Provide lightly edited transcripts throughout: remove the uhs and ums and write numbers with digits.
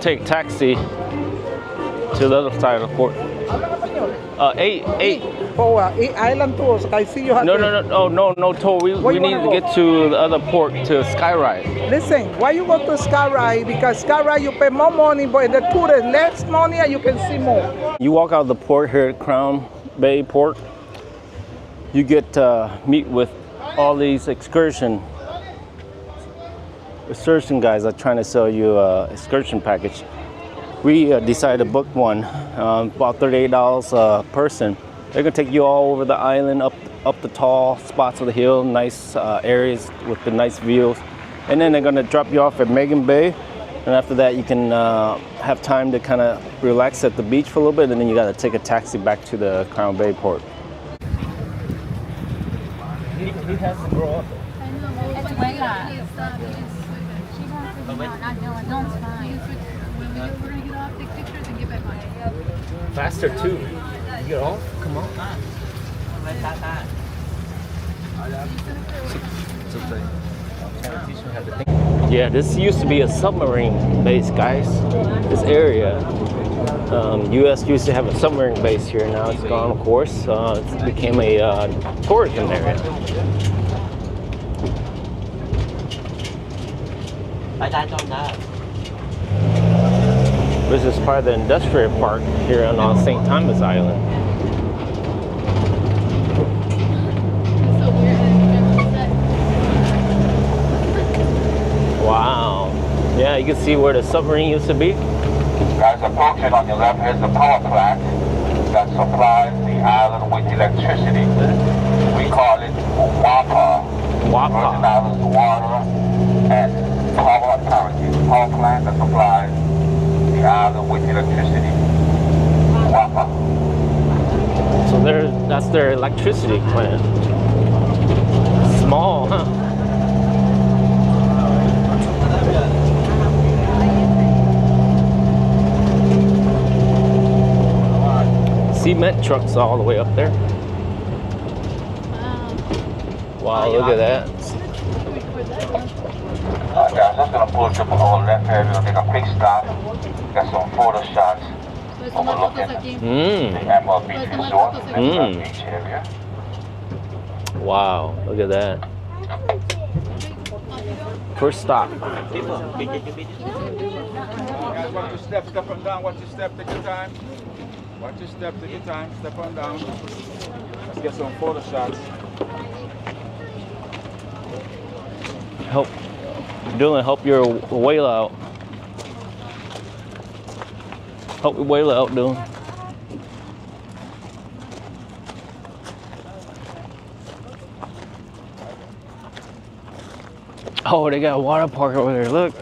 take taxi to the other side of the port. 8. For island tours, I see you have No toll. We need to get to the other port to Skyride. Listen, why you go to Skyride? Because Skyride you pay more money, but in the tour is less money and you can see more. You walk out of the port here at Crown Bay Port, you get to meet with all these excursion guys are trying to sell you an excursion package. We decided to book one, about $38 a person. They're gonna take you all over the island, up the tall spots of the hill, nice areas with the nice views. And then they're gonna drop you off at Megan Bay. And after that, you can have time to kind of relax at the beach for a little bit, and then you gotta take a taxi back to the Crown Bay Port. He has to grow up. Faster too. You get off? Come on. Yeah, this used to be a submarine base, guys. This area. U.S. used to have a submarine base here. Now it's gone, of course. It became a tourism area. This is part of the industrial park here on St. Thomas Island. Wow. Yeah, you can see where the submarine used to be. Guys, approaching on your left, here's the power plant that supplies the island with electricity. We call it WAPA. Virgin Islands Water and Power Authority. Power plant that supplies the island with electricity. WAPA. So that's their electricity plant. Small, huh? Cement trucks all the way up there. Wow, look at that. Guys, I'm just going to pull to the left here. We're going to make a quick stop. Got some photo shots overlooking the Emerald Beach Resort, beach area. Wow, look at that. First stop. Guys, watch your step up and down. Watch your step, take your time. Watch your step, take your time, step on down. Let's get some photo shots. Help your whale out. Help your whale out, Dylan. Oh, they got a water park over there, look.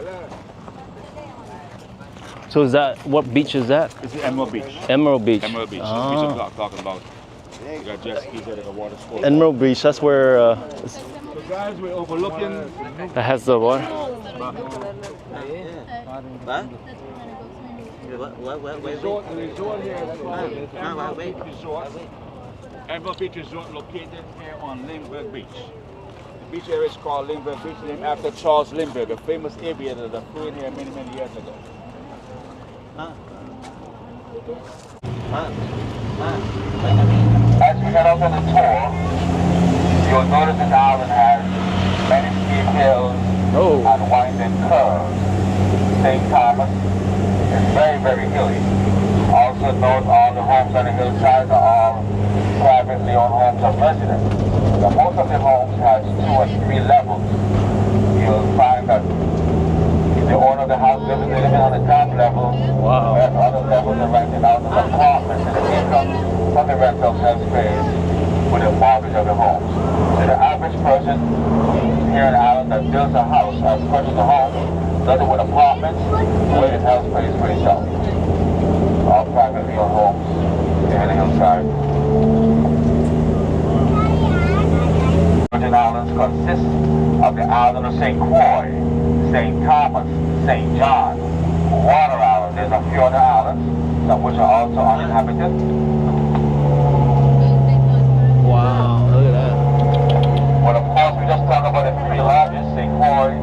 So is that, what beach is that? It's the Emerald Beach. Emerald Beach. Emerald Beach. Oh. This beach I'm talking about. You got jet skis there, the water sports. Emerald Beach, that's where So guys, we're overlooking. that has the water. Resort here. Emerald Beach Resort located here on Lindbergh Beach. The beach area is called Lindbergh Beach, named after Charles Lindbergh, a famous aviator that flew in here many years ago. As we head up on the tour, you'll notice this island has many steep hills and winding curves. St. Thomas is very hilly. Also note all the homes on the hillside are all privately owned homes of residents. Now, most of the homes has 2 or 3 levels. You'll find that the owner of the house living on the top level, whereas other levels are renting out as apartments, and the income from the rentals helps pay for the mortgage of the homes. So the average person here in Ireland that builds a house has purchased a home, does it with apartments, where it helps pay for itself. All privately owned homes here in the hillside. Virgin Islands consists of the island of St. Croix, St. Thomas, St. John, Water Island. There's a few other islands, some which are also uninhabited. Wow, look at that. But of course, we just talked about the 3 largest, St. Croix,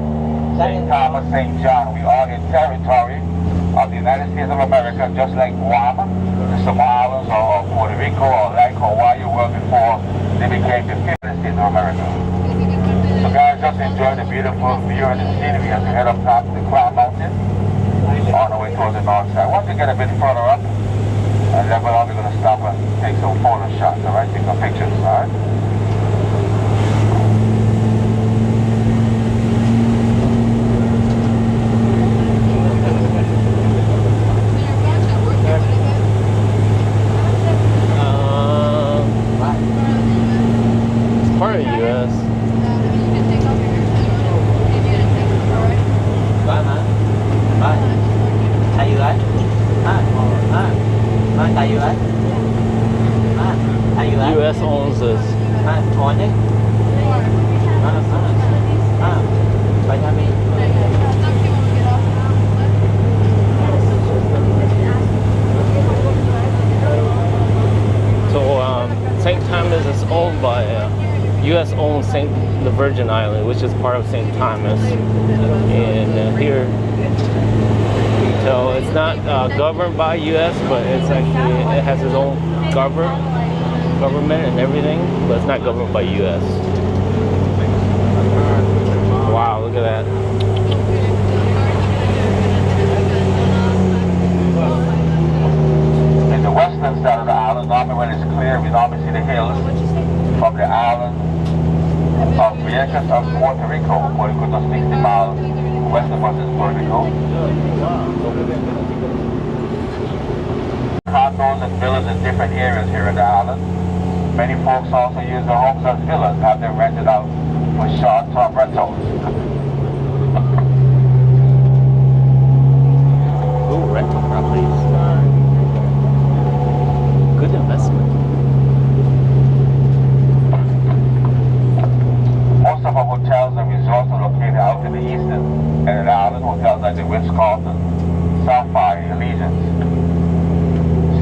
St. Thomas, St. John. We are in territory of the United States of America, just like Guam, the Samoa Islands, or Puerto Rico, or like Hawaii were before they became the United States of America. So guys, just enjoy the beautiful view and the scenery as we head up top the Crown Mountain on the way towards the north side. Once we get a bit further up, and then we're going to stop and take some photo shots, alright? Take some pictures, alright? It's part of the U.S. U.S. owns this. So St. Thomas is owned by U.S. owns the Virgin Island, which is part of St. Thomas. And here you can tell it's not governed by U.S., but it's actually it has its own government and everything, but it's not governed by U.S. Wow, look at that. In the western side of the island, normally when it's clear, we normally see the hills from the island of Vieques of Puerto Rico. Puerto Rico is 60 miles west of us is Puerto Rico. Condos and villas in different areas here in the island. Many folks also use their homes as villas, have them rented out for short-term rentals. Ooh, rental properties. Good investment. Most of our hotels and resorts are located out in the eastern and the island. Hotels like the Ritz-Carlton, Sapphire, Allegiance,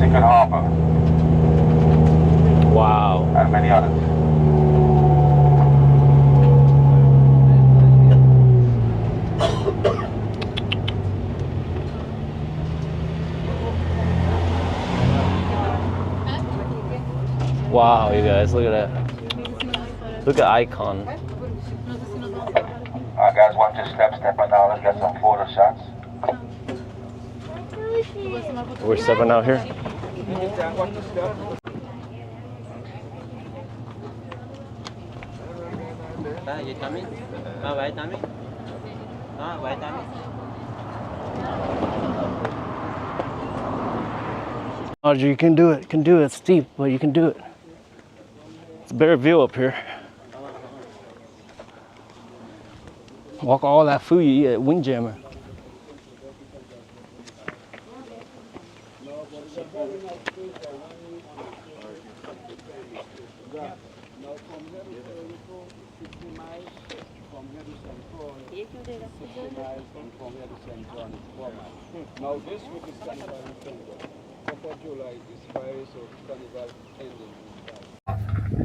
Secret Harbor. Wow. And many others. Wow, you guys, look at that. Look at Icon. Guys, watch your steps, step on now. Let's get some photo shots. We're stepping out here. Audrey, you can do it. You can do it. It's steep, but you can do it. It's a better view up here. Walk all that food you eat at Windjammer. Now this week is Carnival in Kenya. 4th of July is Friday, so Carnival ending.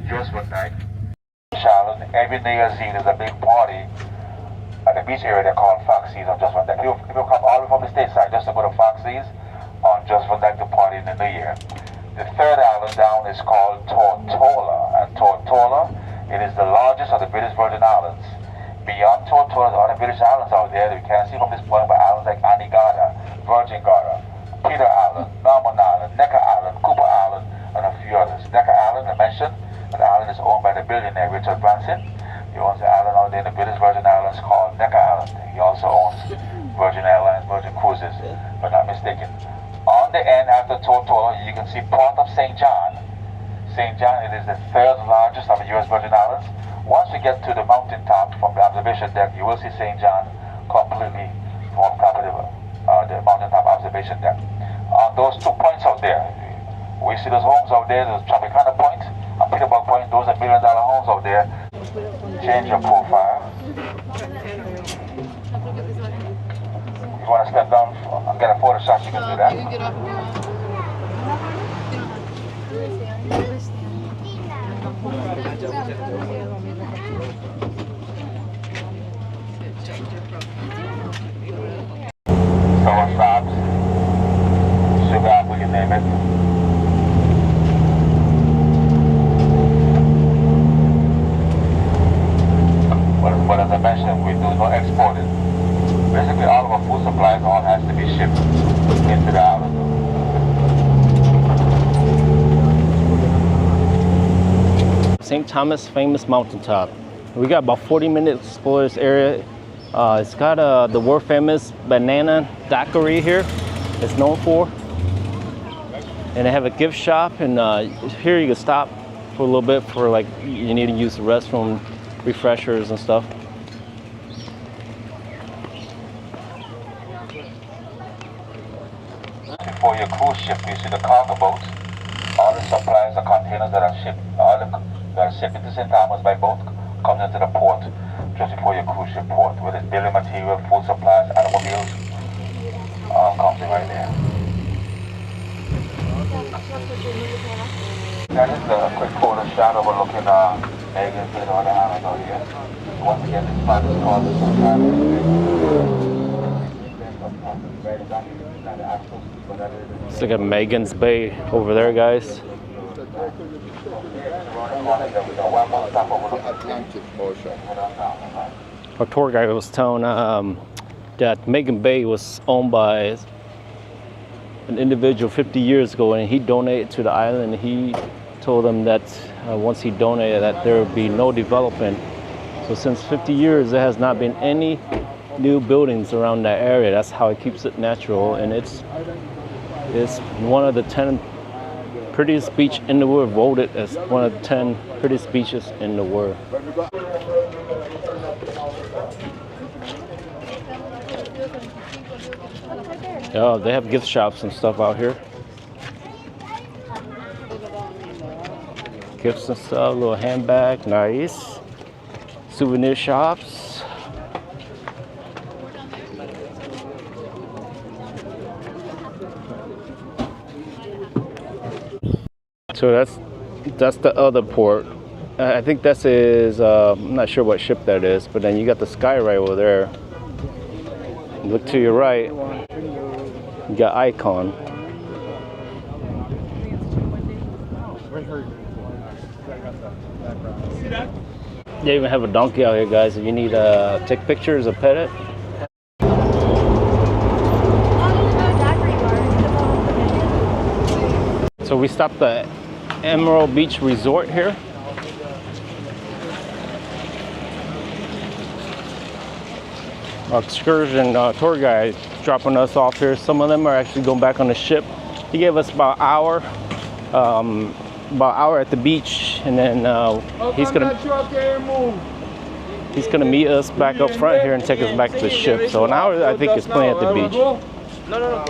Just one night. Charlotte, every New Year's Eve is a big party at the beach area they call Foxy's on Just One Night. People come all the way from the stateside just to go to Foxy's on Just One Night to party in the New Year. The third island down is called Tortola, and Tortola, it is the largest of the British Virgin Islands. Beyond Tortola, there are other British islands out there that we can't see from this point, but islands like Anegada, Virgin Gorda, Peter Island, Norman Island, Necker Island, Cooper Island, and a few others. Necker Island, I mentioned, the island is owned by the billionaire Richard Branson. He owns the island out there in the British Virgin Islands called Necker Island. He also owns Virgin Airlines, Virgin Cruises, if I'm not mistaken. On the end after Tortola, you can see Port of St. John. St. John, it is the third largest of the U.S. Virgin Islands. Once you get to the mountaintop from the observation deck, you will see St. John completely from top of the mountaintop observation deck. On those 2 points out there, we see those homes out there, those Tropicana Point and Peterborough Point, those are $1 million homes out there. Change your profile. If you want to step down and get a photo shot, you can do that. Someone stops. St. Thomas famous mountaintop. We got about 40 minutes to explore this area. It's got the world famous banana daiquiri here. It's known for. And they have a gift shop, and here you can stop for a little bit for like you need to use the restroom, refreshers and stuff. Before your cruise ship, you see the cargo boats. All the supplies, the containers that are shipped, all the that are shipped into St. Thomas by boat comes into the port just before your cruise ship port, with its building material, food supplies, automobiles, all comes in right there. That is the quick photo shot overlooking Megan's Bay on the island out here. Once again, this spot is called the St. Let's look at Megan's Bay over there, guys. Our tour guide was telling that Megan Bay was owned by an individual 50 years ago, and he donated to the island. He told them that once he donated that there would be no development. So since 50 years there has not been any new buildings around that area. That's how it keeps it natural, and it's one of the 10 prettiest beach in the world, voted as one of the 10 prettiest beaches in the world. Oh, they have gift shops and stuff out here. Gifts and stuff, little handbag, nice. Souvenir shops. So that's the other port. I think this is, I'm not sure what ship that is, but then you got the Sky Ride over there. Look to your right, you got Icon. They even have a donkey out here, guys, if you need to take pictures or pet it. So we stopped at Emerald Beach Resort here. Our excursion tour guide dropping us off here. Some of them are actually going back on the ship. He gave us about an hour at the beach, and then he's gonna meet us back up front here and take us back to the ship. So an hour, I think, is plenty at the beach. No.